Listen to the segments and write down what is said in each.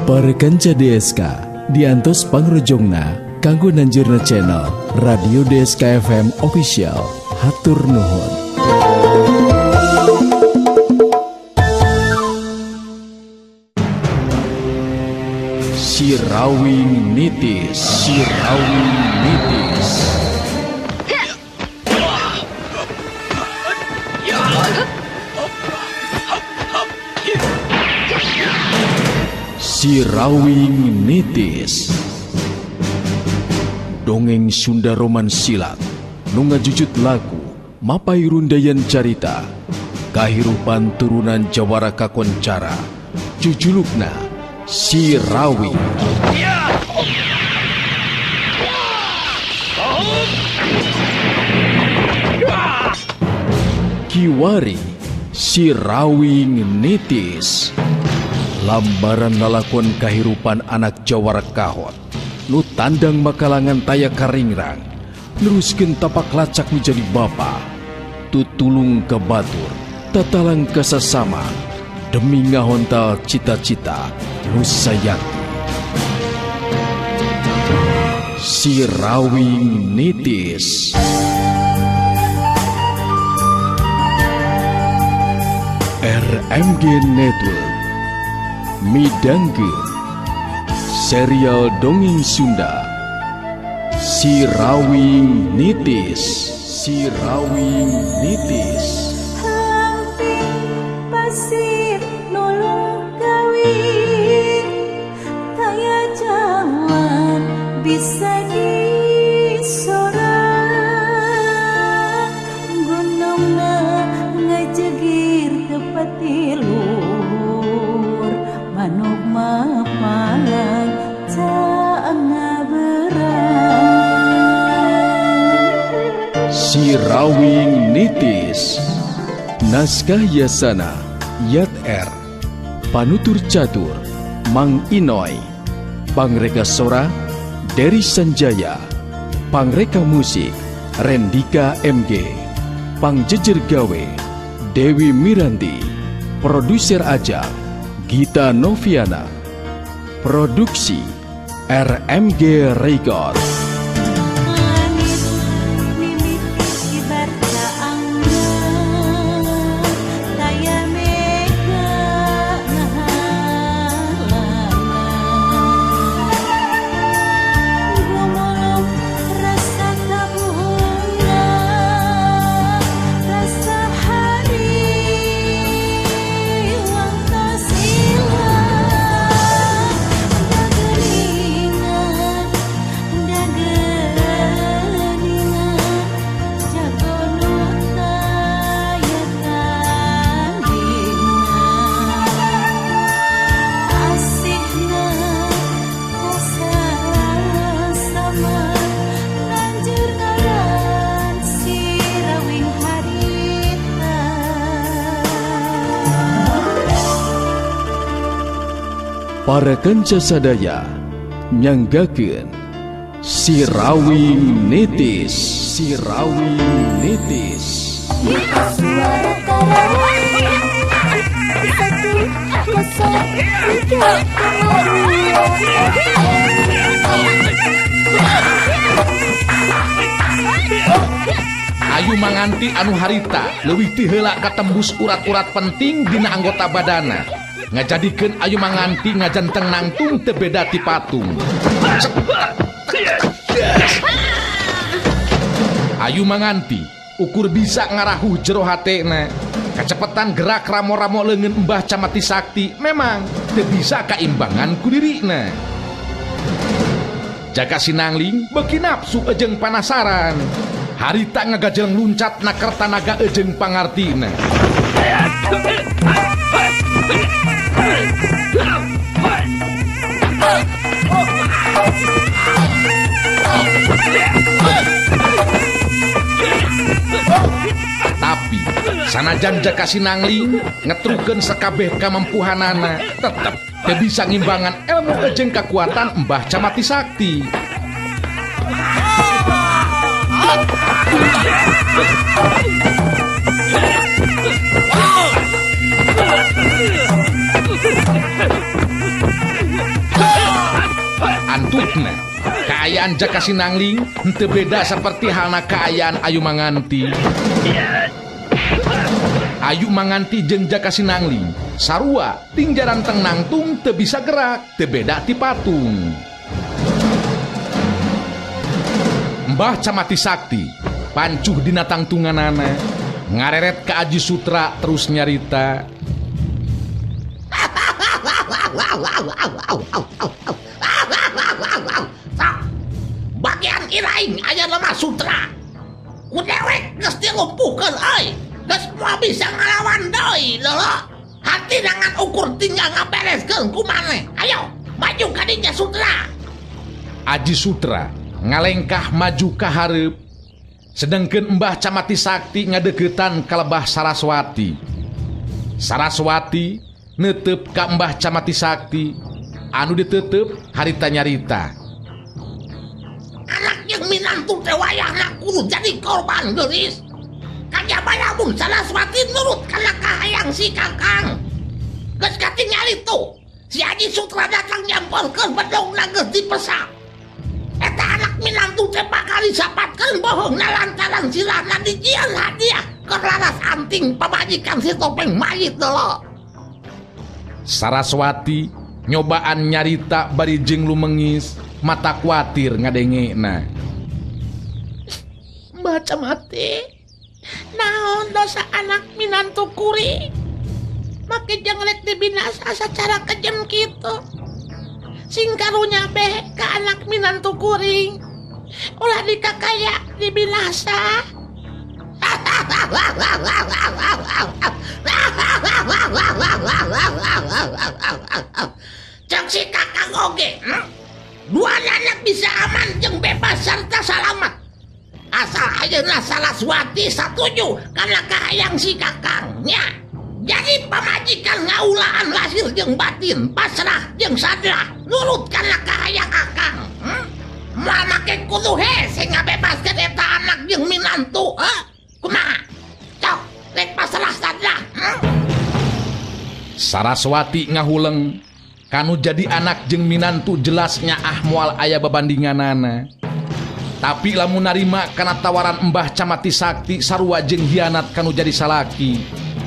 Para kanca DSK diantos pangrojongna kanggo nanjurna channel Radio DSK FM Official. Hatur nuhun. Sirawing nitis, sirawing nitis. Sirawing nitis. Dongeng Sunda Roman Silat nu ngajujut lagu mapai rundayan carita kahirupan turunan Jawara kakoncara jujulukna Sirawing. Kiwari Sirawing nitis. Lambaran lalakon kahirupan anak Jawara kahot nu tandang makalangan taya karingrang neruskeun tapak lacak menjadi bapa tutulung ke batur tatalang ke sesama demi ngahontal cita-cita nu sayakti. Sirawing nitis. RMG Network midangkeun serial dongeng Sunda Sirawing nitis. Sirawing nitis. Pasir nulung kawin taya jawan bisa disorang gunungna ngajegir tepat tilur manuk mapalang caanga berang. Sirawing nitis. Naskah Yasana Yat R. Panutur catur Mang Inoy. Pangreka sora Dery Sanjaya. Pangreka musik Rendika MG. Pangjejer gawe Dewi Miranti. Produser ajang Gita Noviana. Produksi RMG Record. Para kanca sadaya nyanggakeun Sirawing nitis. Sirawing nitis. Suara Karawang 103,2. Ayu manganti anu harita leuwih ti heula katembus urat-urat penting dina anggota badana. Ngajadikeun ayu manganti ngajanteng nangtung teu beda ti patung. Ayu manganti ukur bisa ngarahuh jero hatena. Kacepetan gerak ramo-ramo leungeun Mbah Camati Sakti memang teu bisa kaimbangan ku dirina. Jaga Sinangling beuki nafsu ejeng panasaran. Harita ngagajeleng luncat na Kertanaga ejeng pangartina. Tapi sanajan Jaka Sinangling ngetrukeun sakabeh kamampuhanana tetep teu bisa ngimbangan ilmu ejeng kekuatan Mbah Camati Sakti. Nah, kaayaan Jaka Sinangling henteu beda seperti halna kaayaan Ayu Manganti. Ayu Manganti jeung Jaka Sinangling sarua tingjaran teng nangtung teu bisa gerak, teu beda ti patung. Mbah Camati Sakti pancuh dina tangtunganana ngareret ka Aji Sutra terus nyarita. Bagian iraing aya lemah sutra. Ku dewek geus dilumpuhkeun euy. Geus moal bisa ngalawan deui leulah. Hati dengan ukur tinggal ngabereskeun ku maneh. Ayo, maju ka dinya sutra. Aji Sutra ngalengkah maju ka hareup. Sedengkeun Mbah Camati Sakti ngadeukeutan ka lebah Saraswati. Saraswati neuteup ka Mbah Camati Sakti, anu diteuteup harita nyarita. Anak yang minantu teh wayahna kudu jadi korban geulis. Kajaba lamun Saraswati nurut kana kahayang si Kakang. Geus katingal itu, si Aji Sutra datang nyamperkeun bedogna geus dipesak. Eta anak minantu teh bakal disapatkeun bohongna lantaran silahna dijieun hadiah keur laras anting pamajikan si topeng mayit deuleu. Saraswati nyobaan nyarita bari jeung lumengis, mata kuatir ngadengena. Mbah Camati, naon dosa anak minantu kuring? Make jang rek dibinasa sacara kejem kitu. Sing karunya beh ka anak minantu kuring. Ulah dikakaya dibinasa. Cek si Kakang oge, dua anak bisa aman jeung bebas serta selamat. Asal ayeuna Saraswati satuju kana kahayang si Kakang nya. Jadi pamajikan ngaulaan lahir jeung batin, pasrah jeung sadrah, nurut kana kahayang Kakang. Moal make kudu hese ngabebaskeun eta anak jeung minantu, kumaha? Cok, rek pasrah sadrah. Saraswati ngahuleng, kanu jadi anak jeung minantu jelasnya moal aya babandinganana. Tapi lamun narima kana tawaran Mbah Camati Sakti sarua jeung hianat kanu jadi salaki.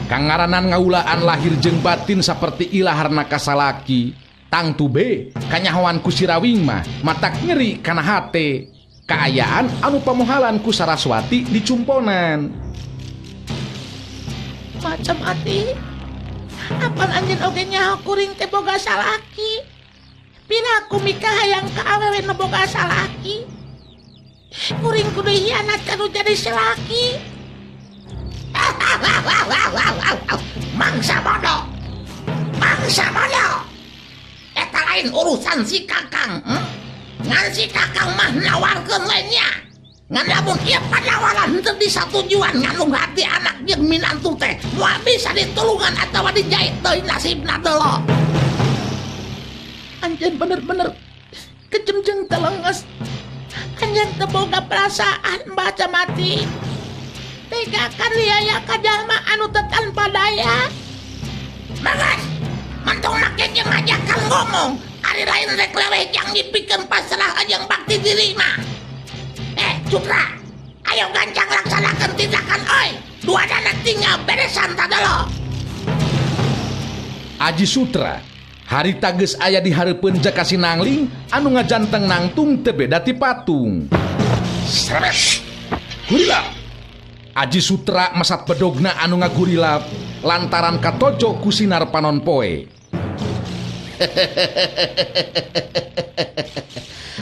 Kangaranan ngaulaan lahir jeung batin saperti ilaharna ka salaki. Tangtu be kanyahoan ku Sirawing mah matak nyeri kana hate. Kaayaan anu pamohalan ku Saraswati dicumponan. Macam ati, apan anjeun oge nyaho kuring teh boga salaki. Pina ku mikah hayang ka awewe nu boga salaki. Kuring kudu hianat kanu jadi salaki. Mangsa bodoh, mangsa bodoh. Eta lain urusan si Kakang. Ngan si Kakang mah nawarkeun lainnya. Ngan lamun ieu panawaran teu disatujuan ngandung hati anak jeung minantu teh moal bisa ditulungan atawa dijait deui nasibna deuleu. Anjeun bener-bener kejem jeung telenges. Anjeun teu boga perasaan Mbah Camati. Tegakan liaya ka jalma anu teu tanpa daya. Bagas, mantung make jeung ngajakan ngomong. Ari lain rek leweh jang dipikeun pasrah jeung bakti diri mah. Sutra, ayo gancang laksanakan tindakan oi. Dua dana tinggal beresan tadalo. Aji Sutra harita geus aya di hareupeun Jaka Sinangling anu ngajanteng nangtung teu beda ti patung. Srebet. Gurilap. Aji Sutra mesat bedogna anu ngagurilap lantaran katojo ku sinar panon poe.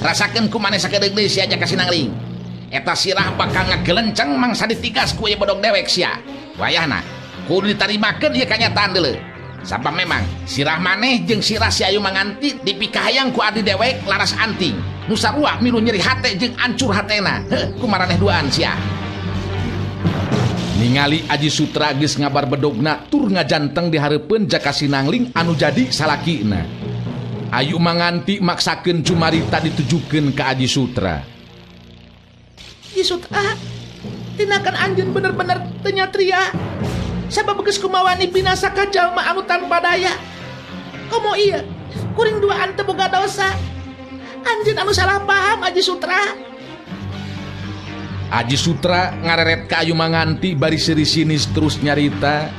Rasakeun ku maneh sakedeuk deui si Jaka Sinangling. Eta sirah bakal ngagelenceng mangsa ditigas ku ieu bodog dewek sia. Wayahna kudu ditarimakeun ieu kanyataan deuleu. Sabab memang sirah maneh jeung sirah si Ayu Manganti dipikahayang ku adi dewek laras anting. Nu sarua milu nyeri hate jeung ancur hatena. Ku maraneh duaan sia. Ningali Aji Sutra geus ngabar bedogna tur ngajanteng di hareupeun Jaka Sinangling anu jadi salakina. Ayu Manganti maksakeun cumarita ditujukeun ka Aji Sutra. Aji Sutra, tinakan anjeun bener-bener teu nyatria. Sabab geus kumawani binasa ka jalma anu tanpa daya. Komo ieu, kuring duaan teu boga dosa. Anjeun anu salah paham Aji Sutra. Aji Sutra ngareret ka Ayu Manganti bari siri-sinis terus nyarita.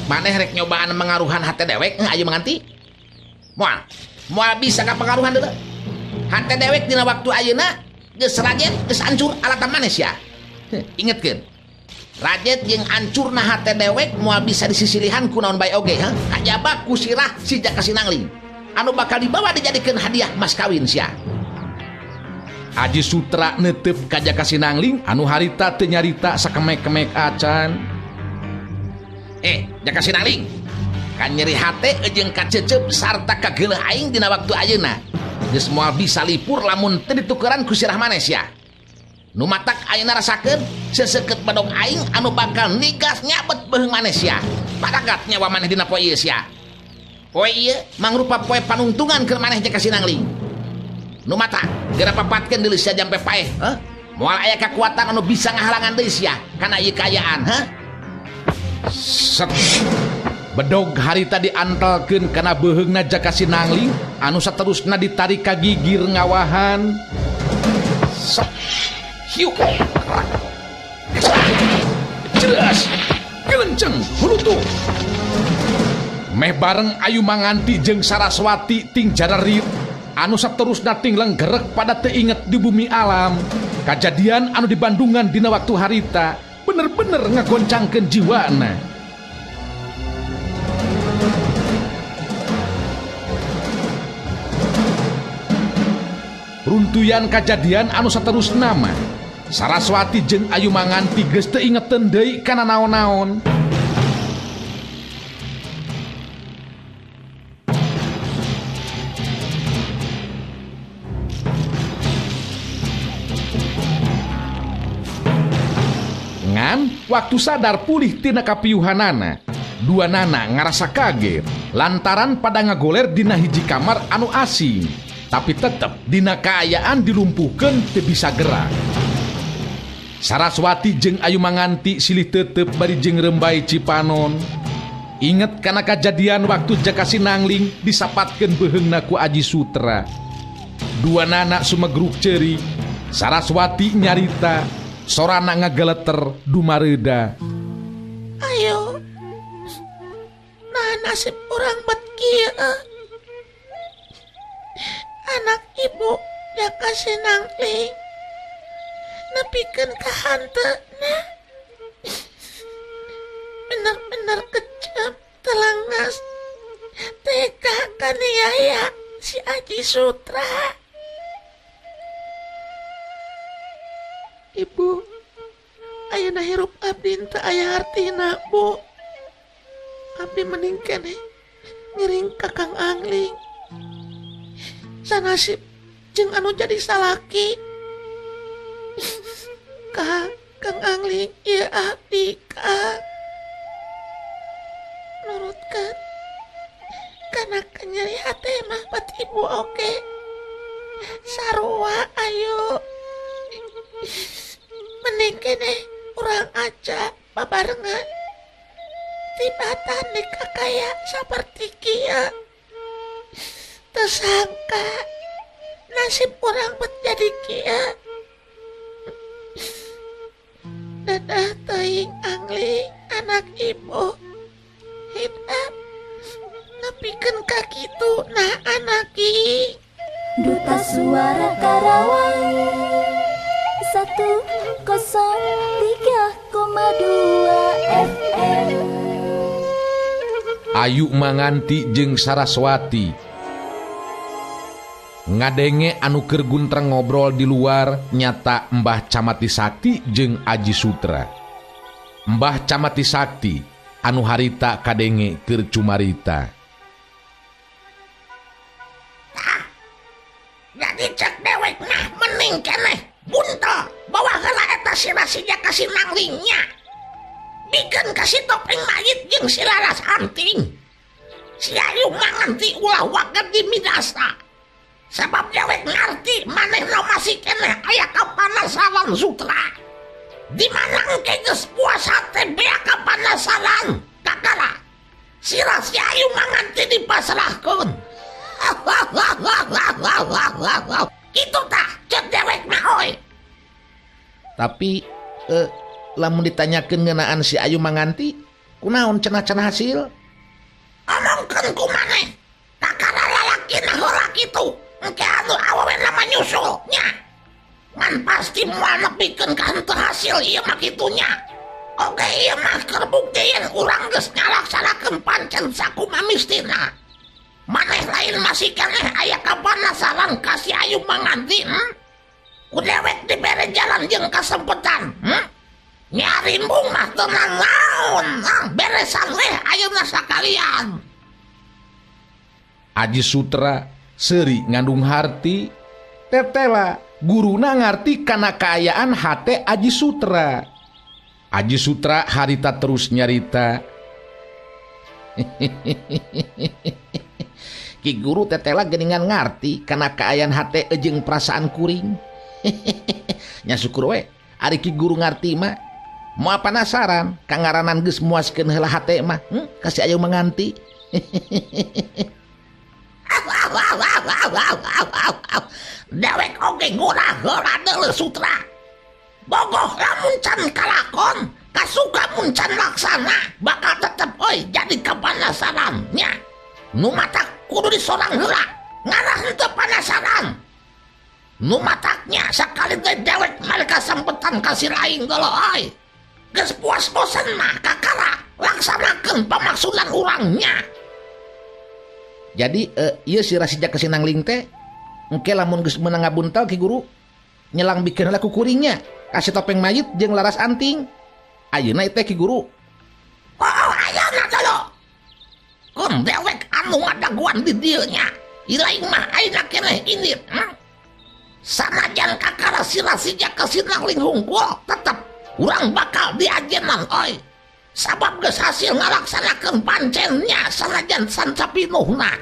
Maneh rek nyobaan mengaruhan hate dewek Ayu Manganti? Moal bisa kapengaruhan deuleu. Hate dewek dina waktu ayeuna geus rajet geus hancur alatan manes ya. Ingetkeun. Rajet jeung hancurna hate dewek moal bisa disisilihan ku naon bae oge, kajaba ku sirah si Jaka Sinangling anu bakal dibawa dijadikeun hadiah mas kawin sia. Aji Sutra neuteup ka Jaka Sinangling anu harita teu nyarita sakemek-kemek acan. Jaka Sinangling, kan nyeri hate jeung kacecep sarta kageuleuh aing dina waktu ayeuna geus moal bisa lipur lamun teu ditukeran ku sirah manes ya. Nu matak ayeuna rasakeun seseukeut badog aing anu bakal nigas nyabet beuheung manes ya. Padagat nyawa maneh dina poe ieu sia. Poe ieu mangrupa poe panuntungan keur maneh Jaka Sinangling. Nu mata geura papatkeun deuleu sia jampe paeh, moal aya kakuatan anu bisa ngahalangan deui sia kana ieu kaayaan, Set. Bedog harita diantelkeun kana beuheungna Jaka Sinangling anu saterusna ditarik ka gigir ngawahan. Set. Hiu. Jelas. Kelenceng hulutuh. Meh bareng Ayu Manganti jeung Saraswati ting jararit anu saterusna ting lenggerek pada teu inget di bumi alam. Kajadian anu di Bandungan dina waktu harita bener-bener ngagoncangkeun jiwana. Runtuyan kajadian anu saterusna mah Saraswati jeung Ayu Manganti geus teu ingeteun deui kana naon-naon. Waktu sadar pulih tina kapiuhanana, dua nana ngarasa kaget lantaran pada ngagoler dina hiji kamar anu asing, tapi tetep dina kaayaan dilumpuhkeun teu bisa gerak. Saraswati jeung Ayu Manganti silih tetep bari jeung Rembai Cipanon. Inget kana kajadian waktu Jaka Sinangling disapatkeun beuheungna ku Aji Sutra. Dua nana sumegruk ceuri, Saraswati nyarita, sorana ngageleter dumareuda. Ayo, nah nasib orang bet kieu. Anak ibu Jaka Sinangling nepikeun ka hanteuna. Bener-bener kejam telangas tega kaniaya si Aji Sutra. Ibu, ayeuna hirup abdi teu aya artina, Bu. Abdi mending keneh ngiring ka Kang Angling. Sanasib jeung anu jadi salaki. Kang Angling ieu abdi, Kang. Nurutkeun kana nyeri hate mah bat ibu oge. Sarua ayo. Mending keneh urang aja babarengan tibatan nikakaya saperti kieu. Teu sangka nasib urang bet jadi kieu. Dadah teuing Angling anak ibu hidap nepikeun ka kitu nah anaki. Duta Suara Karawang 103,2 FM. Ayu Manganti jeung Saraswati ngadenge anu keur guntreng ngobrol di luar nyata Mbah Camati Sakti jeung Aji Sutra. Mbah Camati Sakti anu harita kadenge keur cumarita. Jadi cek dewek nah mending keneh buntel bawa heula eta sirah si Jaka Sinanglingnya. Bikeun kasih topeng mayit jeung si Laras Hanting. Si Ayu Manganti ulah waget di midasa. Sabab dewek ngarti manehna masih keneh aya kapanasaran Sutra. Di mana engke geus puasa teh bea kapanasaran kakala. sirah si Ayu Manganti dipasrahkeun. Itu tah cek dewek mah oi. Tapi lamun ditanyakeun ngeunaan si Ayu Manganti, kunaon cenah-cenah hasil? Omongkeun ku maneh, kakara lalaki na heula kitu, engke anu awewe nama nyusul nya. Ngan pasti moal nepikeun ka henteu hasil ieu mah kitunya. Oke ieu mah keur buktian urang geus ngalaksanakeun pancen sakumaha mistina. Maneh lain masih keneh aya kapanasaran ka si Ayu Manganti, ku dewek dibere jalan jeung kasempetan, nyari embung mah tenang naon, beresan weh ayeuna sakalian. Aji Sutra seuri ngandung harti, tetela guruna ngarti kana kaayaan hate Aji Sutra. Aji Sutra harita terus nyarita. Ki guru tetela geuningan ngarti kana kaayaan hate jeung perasaan kuring. Nya syukur we ari Ki guru ngarti mah. Moal penasaran kangaranan geus muaskeun heula hate mah, kasih Ayu Manganti. Dewek oge ngurah heula deuleu Sutra. Bogoh lamun can kalakon, kasuka mun can laksana, bakal tetep oi jadi kapanasaran nya. Nu matak kudu disorang heula, ngarah henteu panasaran. Nu mataknya sakali teh dewek mari kasempetan kasih lain geuleuh oi. Geus puas bosen mah kakara laksanakeun pamaksudan urangnya. Jadi ieu si Rasija Kasinangling teh engke lamun geus meunang ngabuntal Ki guru nyelang bikeun heula ku kuringnya kasih topeng mayit jeung laras anting. Ayeuna teh Ki guru. Ayeuna dulu. Kun dewek anu ngadaguan di dieu nya. Ilaing mah ayeuna keneh init. Sanajan kakara si Rasija Kasinangling hungkul tetep urang bakal diajenan oi. Sabab geus hasil ngalaksanakeun pancennya sanajan sancapinuhna.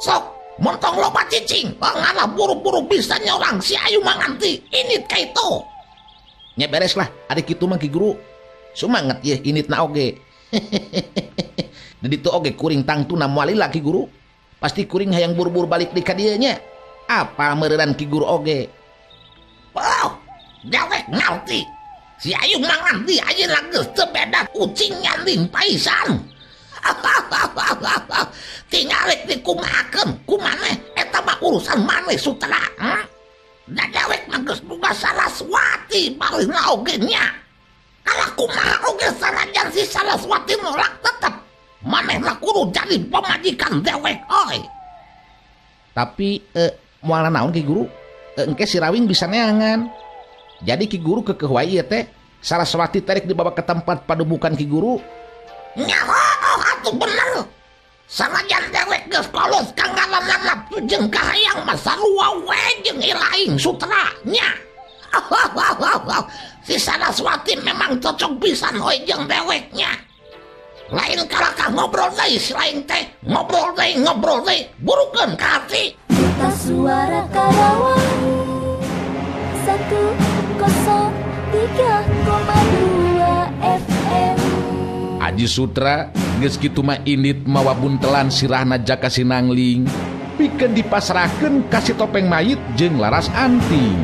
Sok montong loba cicing ngana buru-buru bisa nyorang si Ayu Manganti init kaitu. Nya beres lah ari kitu mah Ki guru. Sumanget ye initna oge. Di ditu oge kuring tangtuna moal lila Ki guru. Pasti kuring hayang buru-buru balik di ka dieu nya. Apa meureun Ki guru oge. Oh, dewek ngarti. Si Ayu Manganti ayeuna geus teu beda kucing nyanding paisan. Tingalek dikumahakeun ku maneh eta mah urusan maneh Sutra. Da dewek mah geus boga Saraswati balihna oge nya. Kalau kumaha oge sanajan si Saraswati nolak tetep manehna kudu jadi pamajikan dewek oi. Tapi moal naon Ki guru? Engke si Rawing bisa neangan. Jadi Ki guru kekeh wae ieu teh Saraswati tarik dibawa ke tempat pademukan Ki guru. Nyaho atuh bener. Sanajan dewek geus kolos ka ngalanana jeung kahayang mah sarua we jeung ilaing Sutra nya. Si Saraswati memang cocok pisan oi jeung deweknya. Lain kalakah ngobrol deui si lain teh ngobrol deui burukeun ka hati. Duta Suara Karawang 103,2 FM. Aji Sutra geus kitu mah indit mawa buntelan sirahna Jaka Sinangling pikeun dipasrahkeun kasih topeng mayit jeung laras anting.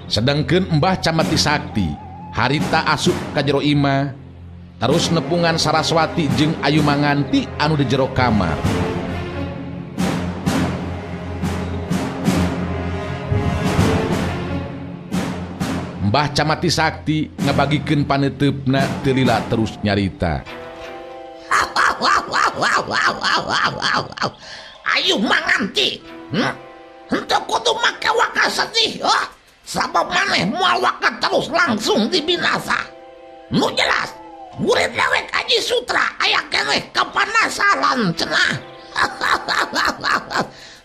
Sedengkeun Mbah Camati Sakti harita asup ka jero imah terus nepungan Saraswati jeung Ayu Manganti anu di jero kamar. Mbah Camati Sakti ngabagikeun paneteupna teu lila terus nyarita. Ayu Manganti, henteu kudu make waka sedih, sabab maneh moal waka terus langsung dibinasa. Nu jelas, murid dewek Aji Sutra aya keneh kapanasaran cenah.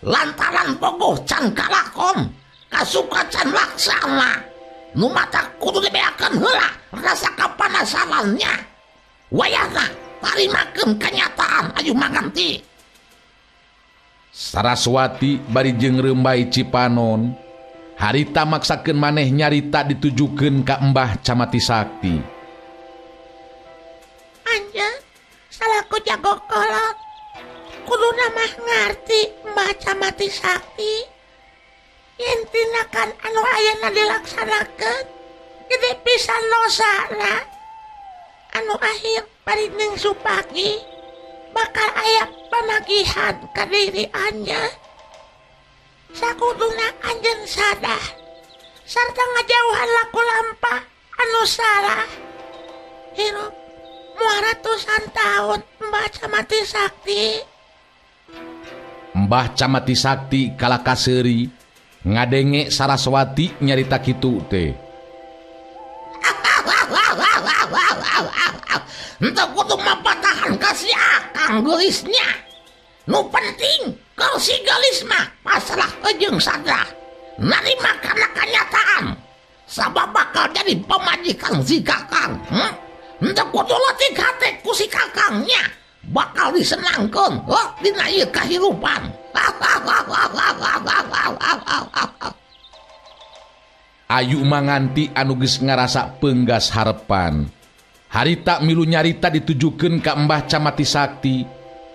Lantaran bogoh can kalakon, kasuka can laksana. Nu mata kudu dibeakeun heula rasa kapanasarannya. Wayahna tarimakeun kenyataan Ayu Manganti. Saraswati bari jeung Rembai Cipanon harita maksakeun maneh nyarita ditujukeun ka Mbah Camati Sakti. Anjeun, salahku jago kolot. Kuduna mah ngarti Mbah Camati Sakti. Yen tindakan anu ayeuna dilaksanakeun gede pisan dosana. Anu akhir parineng supagi bakal aya panagihan ka diri anjeun. Sakuduna anjeun sadar sarta ngajauhan laku lampah anu salah. Hirup moal ratusan tahun Mbah Camati Sakti. Mbah Camati Sakti kalaka seuri ngadenge Saraswati nyarita kitu teh. Entah kudu mapatahan kasih akang gelisnya. Nu penting kau si gelis mah masalah ejeng sadra narima karena kenyataan sabab bakal jadi pemajikan si kakang. Entah kudu letih hati ku si kakangnya bakal disenangkan dina ieu kahirupan. Ayu manganti anu geus ngarasa peunggas harepan. Harita milu nyarita ditujukeun ka Mbah Camati Sakti.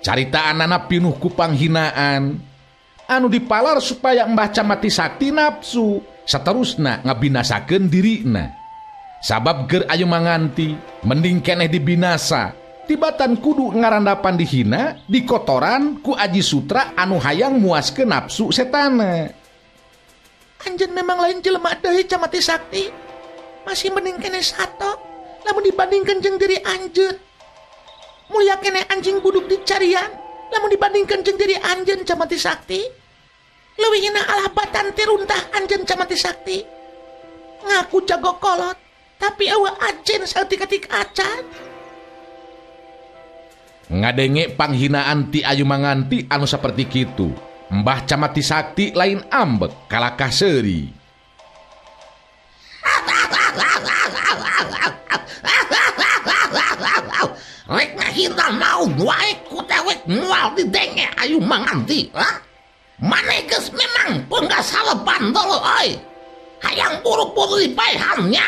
Caritaanana pinuh ku panghinaan. Anu dipalar supaya Mbah Camati Sakti nafsu, saterusna ngabinasakeun dirina. Sabab keur ayu manganti, mending keneh dibinasa. Tibatan kudu ngarandapan dihina, dikotoran ku Aji Sutra anu hayang muaskeun nafsu setana. Anjeun memang lain jelema deui Camati Sakti. Masih mending keneh sato lamun dibandingkan jeung diri anjeun. Mulia keneh anjing buduk di carian lamun dibandingkan jeung diri anjeun Camati Sakti. Leuwihna alabatan ti runtah anjeun Camati Sakti. Ngaku jago kolot, tapi eueuh ajen saeutik-eutik acan. Ngadenge panghinaan ti ayu manganti anu saperti kitu, Mbah Camati Sakti lain ambek kalakah seuri. Rek ngahina naon wae ku tewek moal didenge ayu manganti. Mane geus memang peunggas halepan dulu euy. Hayang buru-buru dipaehannya.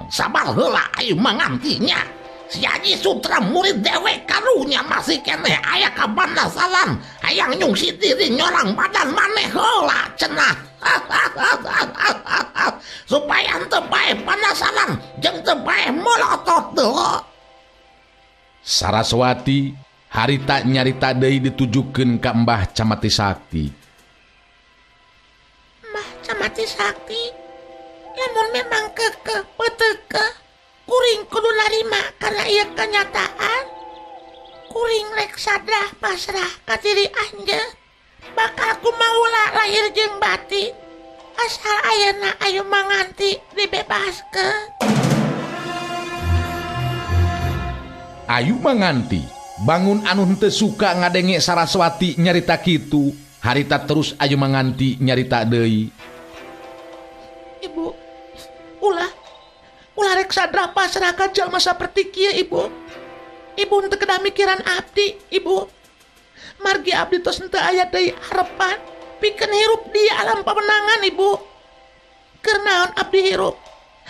Sabar heula ayu mangantinya. Si Aji Sutra murid dewe karunya masih keneh aya kabanasalan. Hayang nyungsi diri nyorang badan maneh heula cenah. Supaya henteu bae panasalan jeung teu bae molotot deui. Saraswati harita nyarita deui ditujukeun ka Mbah Camati Sakti. Mbah Camati Sakti, lamun memang kekeh peuteukeun kuring kudu narima karena ieu kenyataan. Kuring rek sadrah pasrah ka diri anjeun. Bakal kumaula lahir jeung batin. Asal ayeuna ayu manganti dibebaskeun. Ayu manganti bangun anu henteu suka ngadenge Saraswati nyarita kitu, harita terus ayu manganti nyarita deui. Ibu, ulah rek sadrah pasrah ka jalma saperti kieu ibu. Ibu henteu kedah mikiran abdi, ibu. Margi abdi tos henteu aya deui harepan pikeun hirup di alam pamenangan ibu. Keur naon abdi hirup?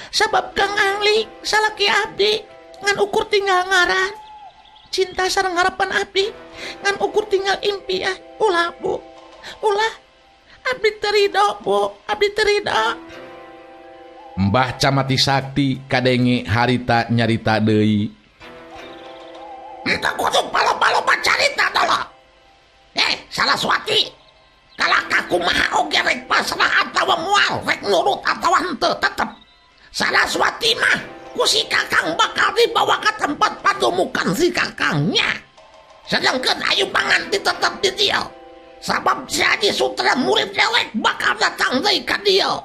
Sabab Kang Angling salaki abdi ngan ukur tinggal ngaran cinta sareng harapan abdi ngan ukur tinggal impian. Ulah bu, ulah abdi terido bu, abdi terido. Mbah Camati Sakti kadenge harita nyarita deui. Entah kudu palo-palo carita dolo. Saraswati, kalakah kumaha oge rek pasrah atawa moal rek nurut atawa henteu tetep Saraswati mah ku si kakang bakal dibawa ke tempat padumukan si kakangnya. Sedangkan ayu manganti tetap di dia. Sabab si Aji Sutra murid dewek bakal datang deui ka dia.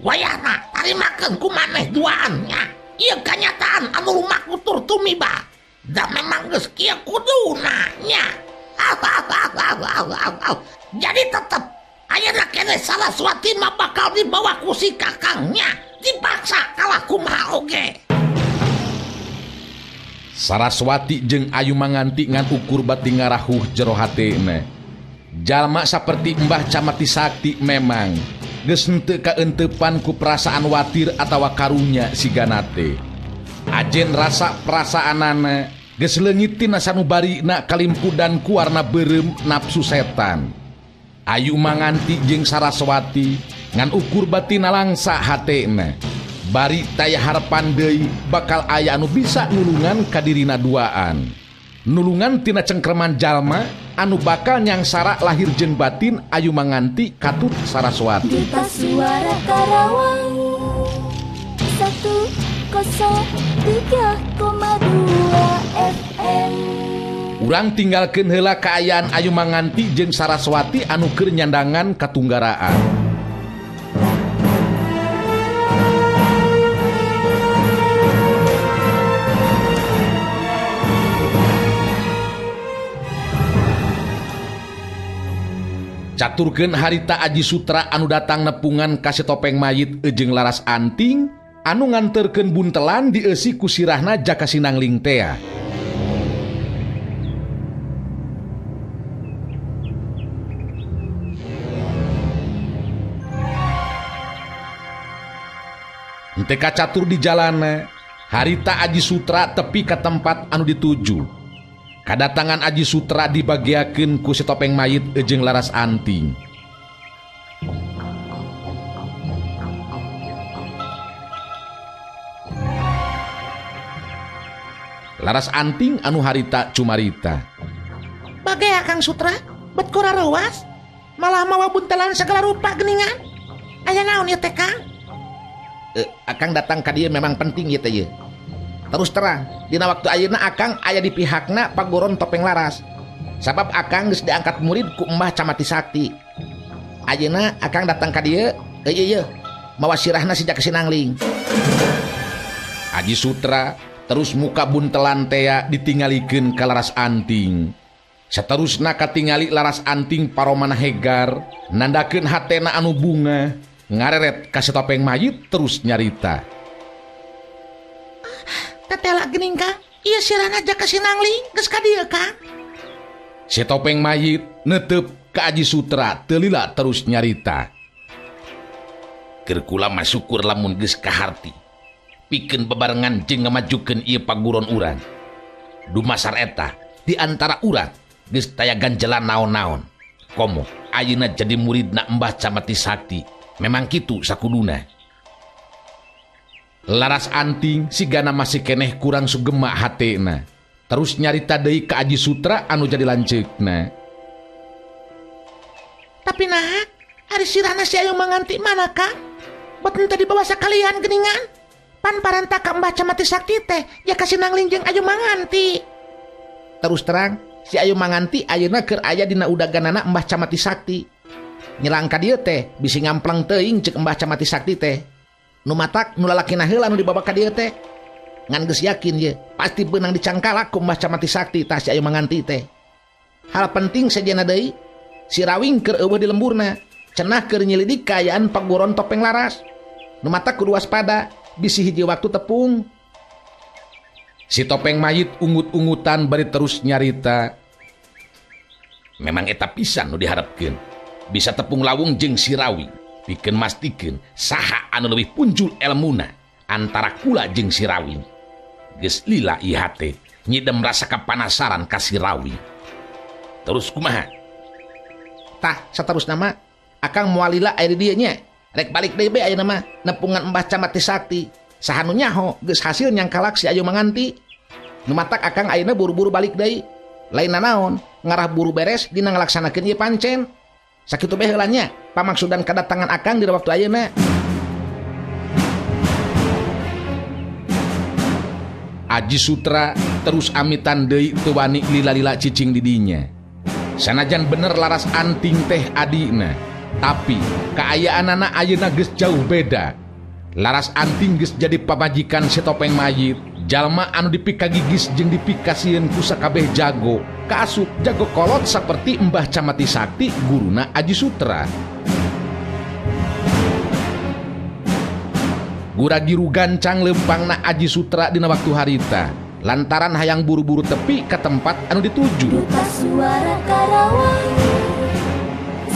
Wayahna tarimakeun ku maneh duaannya. Ieu kenyataan anu lumaku tur tumiba. Da memang geus kieu kuduna nya. Jadi tetep ayeuna keneh Saraswati mah bakal dibawa ku si kakangnya, dipaksa kalah kumaha oge. Saraswati jeung ayu manganti ngan ukur bati ngarahuh jero hatena. jalma saperti Mbah Camati Sakti memang geus henteu kaentepan ku perasaan watir atawa karunya siganate. Ajen rasa perasaanana geus leungit tina sanubarina kalimpudan ku warna beureum nafsu setan. Ayu Manganti jeung Saraswati ngan ukur batina langsa hatena. Bari taya harapan deui bakal aya anu bisa nulungan ka dirina duaan. Nulungan tina cengkreman jalma anu bakal nyangsara lahir jeung batin Ayu Manganti katut Saraswati. Duta Suara Karawang 103,2 FM. Urang tinggalkeun heula kaayaan Ayu Manganti jeung Saraswati anu keur nyandangan katunggaraan. Caturkeun harita Aji Sutra anu datang nepungan ka Topeng Mayit jeung Laras Anting anu nganterkeun buntelan dieusi ku sirahna Jaka Sinangling tea. Henteu kacatur di jalanna, harita Aji Sutra tepi ka tempat anu dituju. Kadatangan Aji Sutra dibagiakeun ku Topeng Mayit jeung Laras Anting. Laras Anting anu harita cumarita. Bagaya Kang Sutra, bet kura rewas, malah mawa buntelan segala rupa geningan. Aya naon ieu teh Kang? Akang datang ka dieu memang penting ieu teh ye. Terus terang, dina waktu ayeuna Akang aya di pihakna Pagoron Topeng Laras. Sabab Akang geus diangkat murid ku Mbah Camati Sakti. Ayeuna Akang datang ka dieu, ieu mawa sirahna si Jaka Sinangling. Aji Sutra terus muka buntelan tea ditinggalikeun ka Laras Anting. Saterusna katingali Laras Anting paromana hegar, nandakeun hatena anu bunga, ngareret ka Topeng Mayit terus nyarita. Tetela gening Kang, ieu sirahna Jaka Sinangling geus ka dieu Kang. Topeng Mayit neuteup ka Aji Sutra teu lila terus nyarita. Keur kula mah syukur lamun geus kaharti pikeun bebarengan jeung ngamajukeun ieu paguron urang. Dumasar eta di antara urang geus taya ganjelan naon-naon. Komo ayeuna jadi muridna Mbah Camati Sakti, memang kitu sakuduna. Laras Anting sigana masih keneh kurang sugema hatena. Terus nyarita deui ka Aji Sutra anu jadi lanceukna. Tapi nah, ari sirahna si Ayu Manganti mana Kang? Bet henteu dibawa sakalian geningan. Pan paranta ka Mbah Camati Sakti teh Jaka Sinangling jeung Ayu Manganti. Terus terang, si Ayu Manganti ayeuna keur aya dina udaganana Mbah Camati Sakti. Nyelang ka dieu teh bisi ngamplang teuing ceuk Mbah Camati Sakti teh. Nu matak nu lalakina heula nu dibawa ka dieu teh. Ngan geus yakin ye, pasti beunang dicangkalak ku Mbah Camati Sakti tah si Ayu Manganti teh. Hal penting sajana deui, si Rawing keur eueuh di lemburna, cenah keur nyelidik kaayaan Pagoron Topeng Laras. Nu matak kudu waspada, bisi hiji waktu tepung. Si Topeng Mayit ungut-ungutan bari terus nyarita. Memang eta pisan nu diharapkeun, bisa tepung lawung jeung si Rawing. Pikeun mastikeun saha anu leuwih punjul elmuna antara kula jeung si Rawing. Geus lila ieu hate nyidem rasa kapanasaran ka si Rawing. Terus kumaha? Tah saterusna mah Akang moal lila aya di dieu nya. Rek balik deui bae ayeuna mah nepungan Mbah Camati Sakti. Saha nu nyaho geus hasil nyangkalak si Ayu Manganti. Nu matak Akang ayeuna buru-buru balik deui. Lainna naon? Ngarah buru beres dina ngalaksanakeun ieu pancen. Sakitu bae heula nya pamaksudan kedatangan Akang dina waktu ayeuna. Aji Sutra terus amitan deui teu wani lila-lila cicing di dinya. Sanajan bener Laras Anting teh adina, tapi kaayaanana ayeuna geus jauh beda. Laras Anting geus jadi pamajikan si Topeng Mayit, jalma anu dipikagigis jeung dipikasieun ku sakabeh jago, kaasup jago kolot saperti Mbah Camati Sakti guruna Aji Sutra. Guragiru gancang lempangna Aji Sutra dina waktu harita, lantaran hayang buru-buru tepi ke tempat anu dituju. Duta Suara Karawang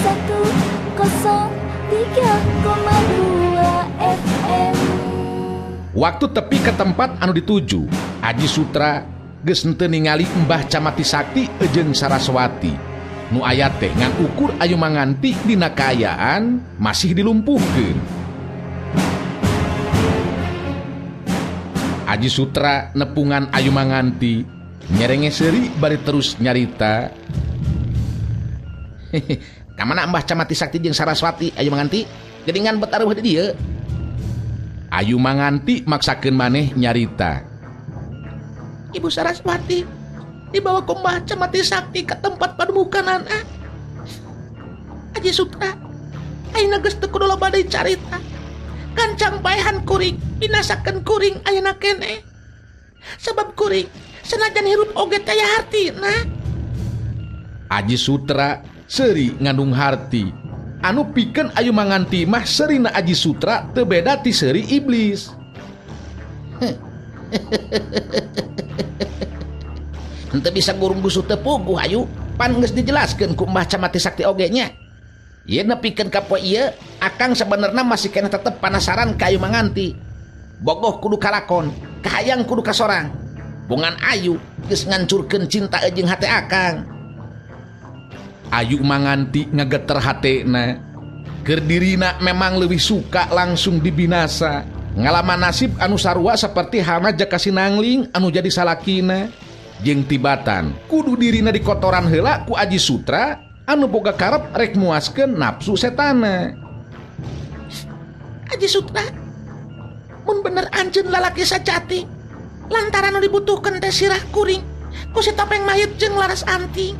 103,2 FM. Waktu tepi ke tempat anu dituju, Aji Sutra geus henteu ningali Mbah Camati Sakti jeung Saraswati. Nu aya teh ngan ukur ayu manganti dina kaayaan masih dilumpuhkeun. Aji Sutra nepungan ayu manganti, nyerenge seuri bari terus nyarita. Kamana Mbah Camati Sakti jeung Saraswati ayu manganti? Geuningan betaruh di dieu. Ayu manganti maksakeun maneh nyarita. Ibu Saraswati dibawa ku Mbah Camati Sakti ke tempat pademukanan. Aji Sutra, ayeuna geus teu kudu loba deui carita. Kancang paehan kuring binasakeun kuring ayeuna keneh. Sabab kuring sanajan hirup oge teh aya hartina. Aji Sutra seuri ngandung harti. Anu pikeun ayu manganti mah seurina Aji Sutra teu beda ti seuri iblis. Henteu bisa gurung busu teu puguh ayu, pan geus dijelaskeun ku Mbah Camati Sakti oge nya. Ieu nepikeun ka poe ieu, akang sabenerna masih kena tetep panasaran ka ayu manganti. Bogoh kudu kalakon, kahayang kudu kasorang. Bungan ayu geus ngancurkeun cinta jeung hate akang. Ayu manganti ngageter hatena. Keur dirina memang leuwih suka langsung dibinasa. Ngalaman nasib anu sarua saperti halna Jaka Sinangling anu jadi salakina. Jeung tibatan kudu dirina dikotoran heula ku Aji Sutra anu boga karep rek muaskeun nafsu setana. Aji Sutra, mun bener anjeun lalaki sajati, lantaran anu dibutuhkeun teh sirah kuring ku si topeng mayit jeung laras anting.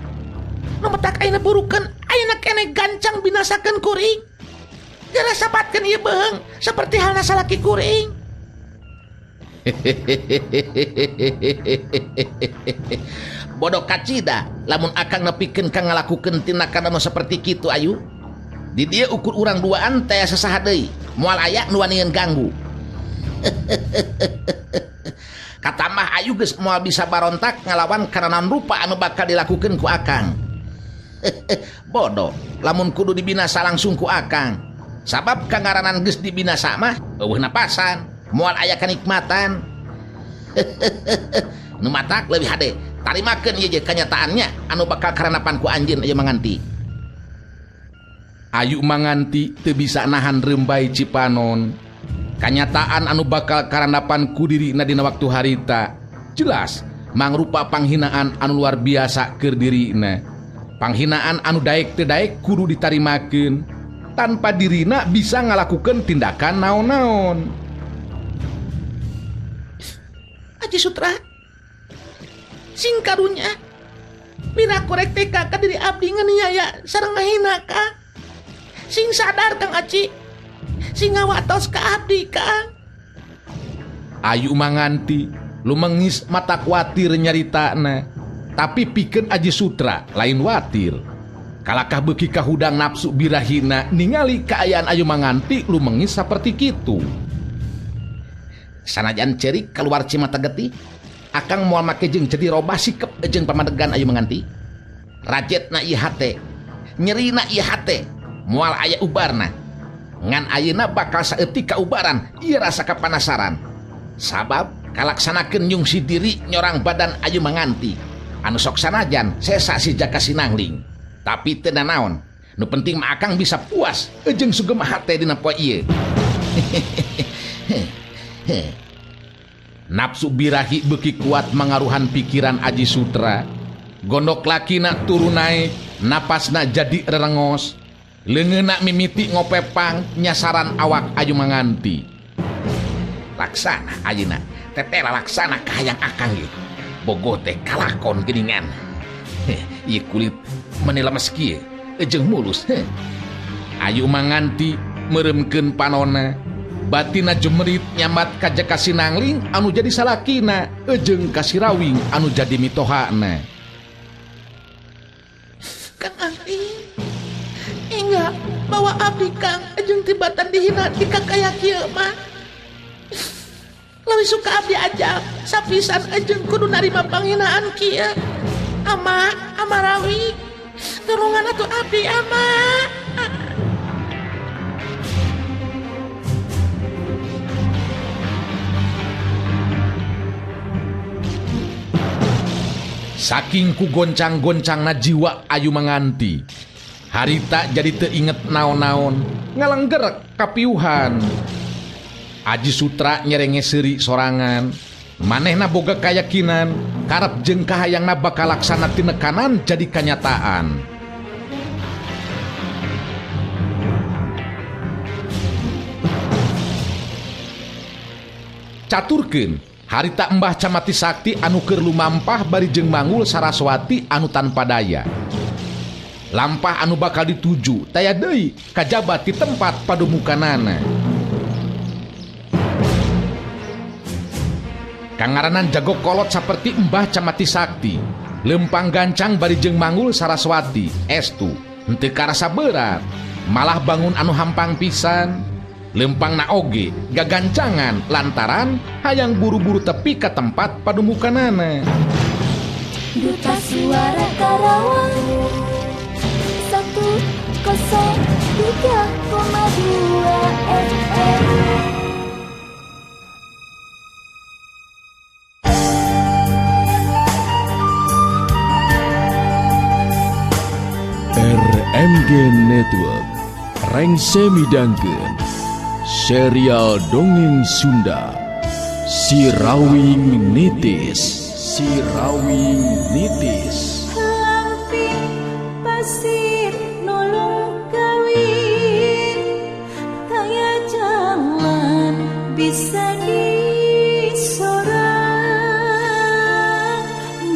Nu metak ayeuna burukeun ayeuna keneh gancang binasakeun kuring. Geura sapatkeun ieu beung saperti halna salaki kuring. Bodoh kacida lamun akang nepikeun ka ngalakukeun tindakan anu saperti kitu ayu. Di dieu ukur urang duaan teh sasaha deui, moal aya nu wanian ganggu. Katambah ayu geus moal bisa barontak ngalawan kana naon rupa anu bakal dilakukeun ku akang. Bodoh lamun kudu dibinasa langsung ku akang. Sabab kangaranan geus dibinasa mah eueuh napasan, moal aya kanikmatan. Nu matak leuwih hade tarimakeun ieu je kanyataannya anu bakal karanapan ku anjeun ayu manganti. Ayu manganti teu bisa nahan rembay cipanon. Kanyataan anu bakal karanapan ku dirina dina waktu harita jelas mangrupa panghinaan anu luar biasa keur dirina. Panghinaan anu daek teu daek kudu ditarimakeun tanpa dirina bisa ngalakukeun tindakan naon-naon. Aji Sutra, sing karunya bina korek teka ka diri abdi nganiaya sareng ngahina ka. Sing sadar Kang Aci, sing ngawatos ka abdi Kang. Ayu manganti lumengis mata kuatir nyaritana, tapi pikeun Aji Sutra lain watir. Kalakah beuki ka hudang nafsu birahina ningali kaayaan ayu manganti lumengis saperti kitu. Sanajan ceurik kaluar cimata getih, akang moal make jeung jadi robah sikep jeung pamadegan ayu manganti. Rajetna ieu hate, nyerina ieu hate, moal aya ubarna. Ngan ayeuna bakal saeutik kaubaran ieu rasa kapanasaran. Sabab kalaksanakeun nyungsi diri nyorang badan ayu manganti. Anu sok sanajan sesa si Jaka Sinangling. Tapi teu naon, nu penting mah akang bisa puas jeung sugema hate dina poe ieu. Nafsu birahi beuki kuat mangaruhan pikiran Aji Sutra. Gondok lakina turun naik, napasna jadi rerengos. Leungeunna mimiti ngopepang nyasaran awak ayu manganti. Laksana ayeuna tetela laksana kahayang akang ieu. Bogoh teh kalakon geuningan. Ieu kulit maneh lemes kieu jeung mulus. Ayu manganti meuremkeun panonna. Batina jemerit nyambat ka Jaka Sinangling anu jadi salakina jeung ka Sirawing anu jadi mitohana. Kang Angling, enggak bawa abdi Kang jeung tibatan dihina di kakaya kieu mah. Leuwih suka abdi aja sapisan jeung kudu narima panghinaan kieu. Ama Rawi, tulungan atuh abdi ama. Saking ku goncang-goncangna jiwa ayu manganti, harita jadi teinget naon-naon, ngalengger kapiuhan. Aji Sutra nyerenge seuri sorangan, manehna boga kayakinan karep jeung kahayangna bakal laksana tinekanan jadi kanyataan. Caturkeun harita Embah Camati Sakti anu keur lumampah bari jeung mangul Saraswati anu tanpa daya. Lampah anu bakal dituju taya deui kajabat di tempat pademukanana. Kangaranan jago kolot saperti Embah Camati Sakti, lempang gancang bari jeung mangul Saraswati estu henteu karasa berat, malah bangun anu hampang pisan. Lempang na oge gagancangan lantaran hayang buru-buru tepi ke tempat pademukanana. Duta Suara Karawang 103,2 FM. RMG Network rengse midangkeun serial dongeng Sunda Sirawing Nitis. Sirawing Nitis. Lamping pasir nolong kawin, taya jalan bisa disorang,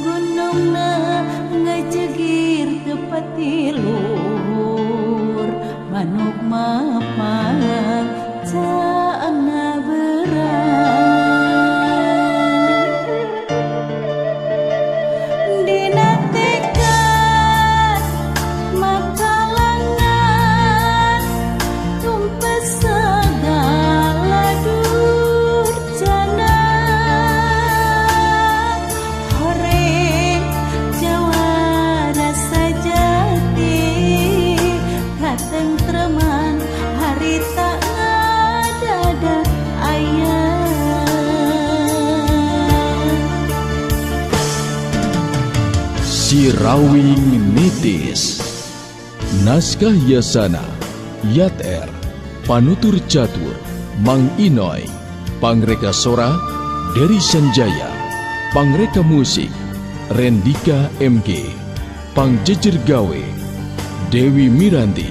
gunungna ngajegir tepat tilur, manuk mapang caangna berang. Dina tekad makalangan, tumpes segala durjana, horeng jawara sajati, katentreman harita ngadadak ayah. Sirawing Nitis. Naskah Yasana Yat R, Panutur Catur Mang Inoy, Pangreka Sora Dery Sanjaya, Pangreka Musik Rendika MG, Pangjejer Gawe Dewi Miranti,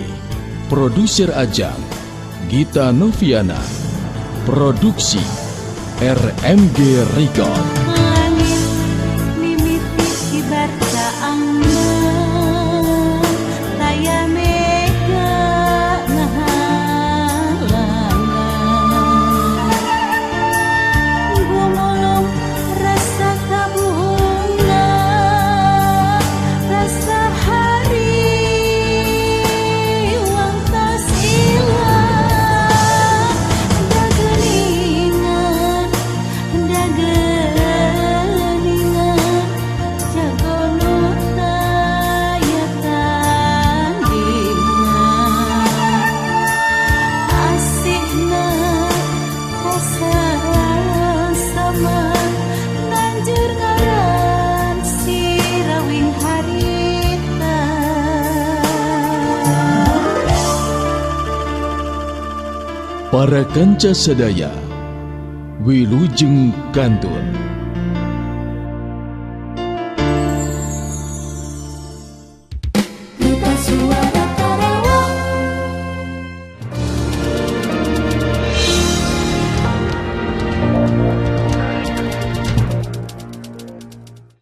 Produser Ajang Gita Noviana, Produksi RMG Record. Langit mimiti kibar caangna, taya mega ngahalangan, gumulung rasa kabunga, rasa hari wangtas ilang, dagelingan jago nu taya tandingan, asikna rasa sama nanjur ngaran sirawing harita. Para kanca sadaya, wilujeng kantun